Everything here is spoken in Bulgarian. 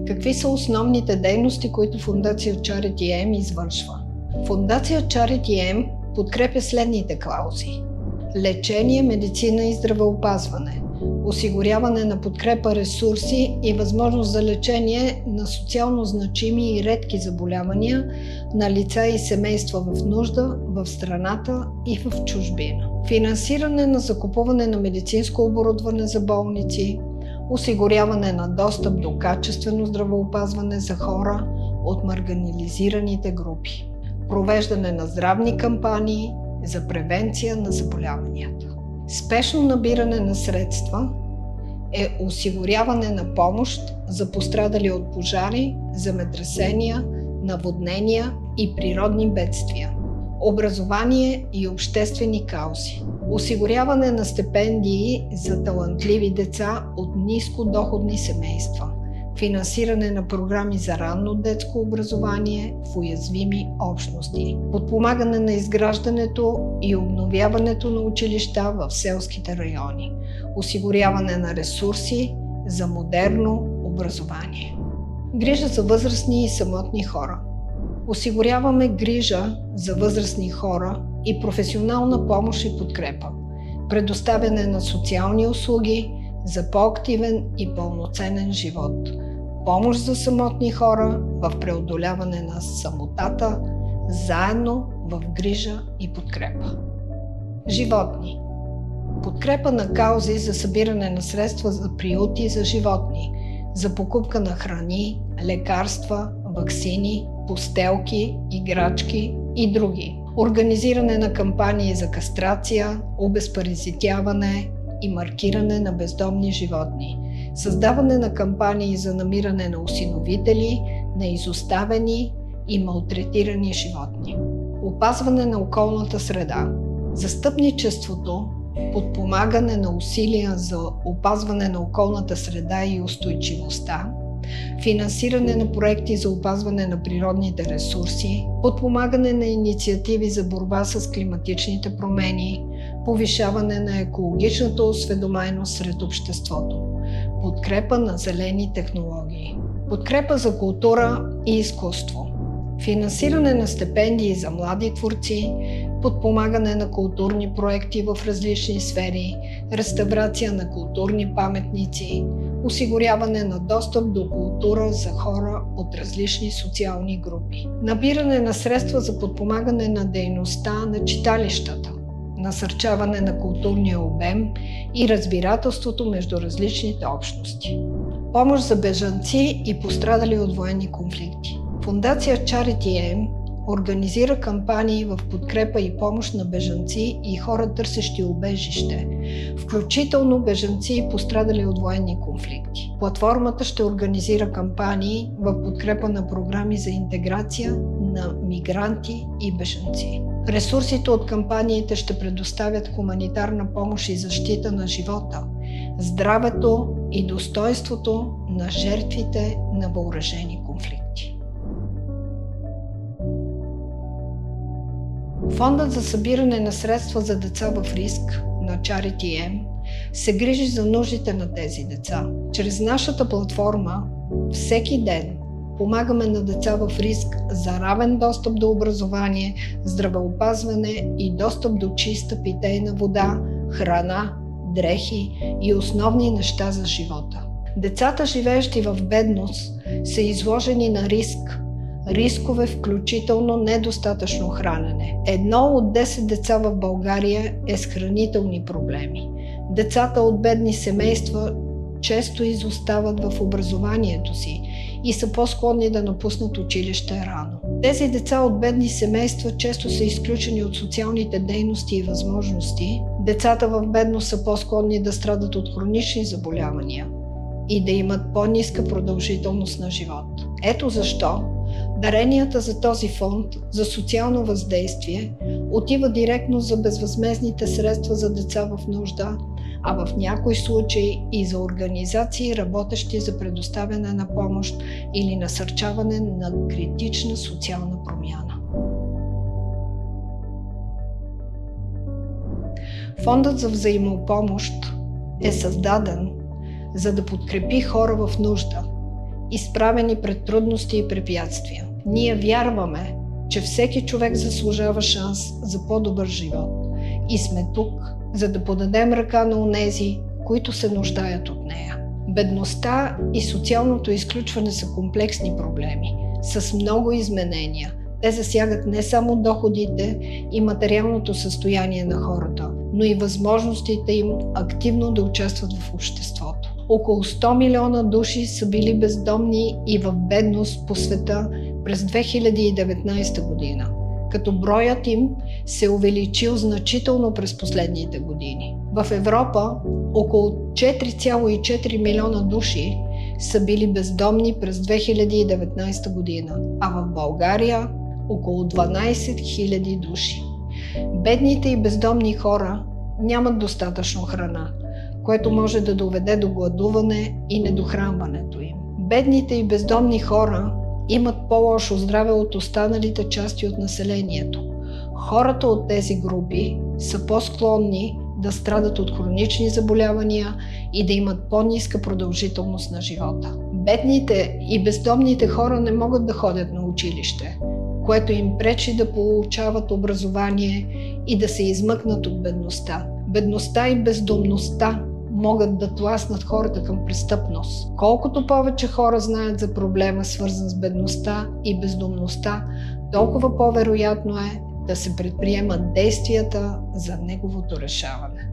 Какви са основните дейности, които Фондация Charity M извършва? Фондация Charity M подкрепя следните каузи: лечение, медицина и здравеопазване, осигуряване на подкрепа, ресурси и възможност за лечение на социално значими и редки заболявания на лица и семейства в нужда в страната и в чужбина, финансиране на закупуване на медицинско оборудване за болници, осигуряване на достъп до качествено здравеопазване за хора от маргинализираните групи, провеждане на здравни кампании за превенция на заболяванията. Спешно набиране на средства е осигуряване на помощ за пострадали от пожари, земетресения, наводнения и природни бедствия. Образование и обществени каузи. Осигуряване на стипендии за талантливи деца от нискодоходни семейства. Финансиране на програми за ранно детско образование в уязвими общности. Подпомагане на изграждането и обновяването на училища в селските райони. Осигуряване на ресурси за модерно образование. Грижа за възрастни и самотни хора. Осигуряваме грижа за възрастни хора и професионална помощ и подкрепа. Предоставяне на социални услуги за по-активен и пълноценен живот. Помощ за самотни хора в преодоляване на самотата, заедно в грижа и подкрепа. Животни. Подкрепа на каузи за събиране на средства за приюти за животни, за покупка на храни, лекарства, ваксини, постелки, играчки и други. Организиране на кампании за кастрация, обезпаразитяване и маркиране на бездомни животни. Създаване на кампании за намиране на осиновители на изоставени и малтретирани животни. Опазване на околната среда. Застъпничеството, подпомагане на усилия за опазване на околната среда и устойчивостта, финансиране на проекти за опазване на природните ресурси, подпомагане на инициативи за борба с климатичните промени, повишаване на екологичната осведоменост сред обществото, подкрепа на зелени технологии, подкрепа за култура и изкуство, финансиране на стипендии за млади творци, подпомагане на културни проекти в различни сфери, реставрация на културни паметници, осигуряване на достъп до култура за хора от различни социални групи, набиране на средства за подпомагане на дейността на читалищата, насърчаване на културния обем и разбирателството между различните общности, помощ за бежанци и пострадали от военни конфликти. Фондация Charity M организира кампании в подкрепа и помощ на бежанци и хора, търсещи убежище, включително бежанци и пострадали от военни конфликти. Платформата ще организира кампании в подкрепа на програми за интеграция на мигранти и бежанци. Ресурсите от кампаниите ще предоставят хуманитарна помощ и защита на живота, здравето и достойнството на жертвите на въоръжени конфликти. Фондът за събиране на средства за деца в риск на Charity M се грижи за нуждите на тези деца. Чрез нашата платформа всеки ден помагаме на деца в риск за равен достъп до образование, здравеопазване и достъп до чиста питейна вода, храна, дрехи и основни неща за живота. Децата, живеещи в бедност, са изложени на рискове, включително недостатъчно хранене. 1 от 10 деца в България е с хранителни проблеми. Децата от бедни семейства често изостават в образованието си и са по-склонни да напуснат училище рано. Тези деца от бедни семейства често са изключени от социалните дейности и възможности. Децата в бедност са по-склонни да страдат от хронични заболявания и да имат по-ниска продължителност на живот. Ето защо даренията за този фонд за социално въздействие отива директно за безвъзмездните средства за деца в нужда, а в някои случаи и за организации, работещи за предоставяне на помощ или насърчаване на критична социална промяна. Фондът за взаимопомощ е създаден за да подкрепи хора в нужда изправени пред трудности и препятствия. Ние вярваме, че всеки човек заслужава шанс за по-добър живот и сме тук, за да подадем ръка на онези, които се нуждаят от нея. Бедността и социалното изключване са комплексни проблеми, с много изменения. Те засягат не само доходите и материалното състояние на хората, но и възможностите им активно да участват в обществото. Около 100 милиона души са били бездомни и в бедност по света през 2019 година, като броят им се е увеличил значително през последните години. В Европа около 4,4 милиона души са били бездомни през 2019 година, а в България около 12 000 души. Бедните и бездомни хора нямат достатъчно храна, което може да доведе до гладуване и недохранването им. Бедните и бездомни хора имат по-лошо здраве от останалите части от населението. Хората от тези групи са по-склонни да страдат от хронични заболявания и да имат по-ниска продължителност на живота. Бедните и бездомните хора не могат да ходят на училище, което им пречи да получават образование и да се измъкнат от бедността. Бедността и бездомността могат да тласнат хората към престъпност. Колкото повече хора знаят за проблема, свързан с бедността и бездомността, толкова по-вероятно е да се предприемат действията за неговото решаване.